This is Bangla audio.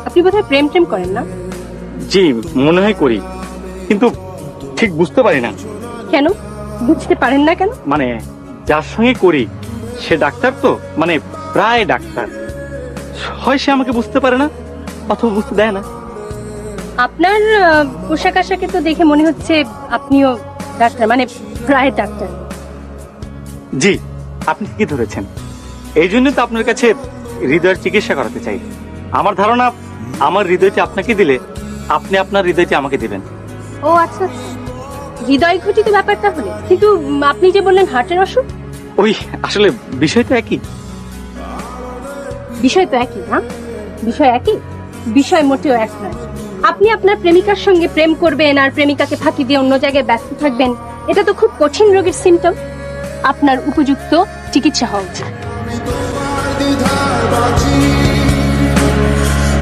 আপনি বোধহয় প্রেম টেম করেন না? জি, মনে হয় করি, কিন্তু ঠিক বুঝতে পারি না। কেন বুঝতে পারেন না কেন? মানে যার সঙ্গে করি সে ডাক্তার, তো মানে প্রায় ডাক্তার, হয় সে আমাকে বুঝতে পারে না অথবা বুঝতে দেয় না। আপনার পোশাক আশাকে তো দেখে মনে হচ্ছে আপনিও ডাক্তার, মানে প্রায় ডাক্তার। জি, আপনি কি ধরেছেন। এই জন্য তো আপনার কাছে হৃদয়ের চিকিৎসা করাতে চাই। আমার ধারণা আমার হৃদয়টি আপনাকে দিলে আপনি আপনার হৃদয়টি আমাকে দিবেন। ও আচ্ছা, হৃদয় ঘটিত ব্যাপারটা হলে। কিন্তু আপনি যে বললেন হার্টের অসুখ। ওই আসলে বিষয় তো একই। বিষয় তো একই না? বিষয় একই, বিষয় মোটেও এক নয়। আপনি আপনার প্রেমিকার সঙ্গে প্রেম করবেন আর প্রেমিকাকে ফাঁকি দিয়ে অন্য জায়গায় ব্যস্ত থাকবেন, এটা তো খুব কঠিন রোগের সিমটম। আপনার উপযুক্ত চিকিৎসা হওয়া উচিত।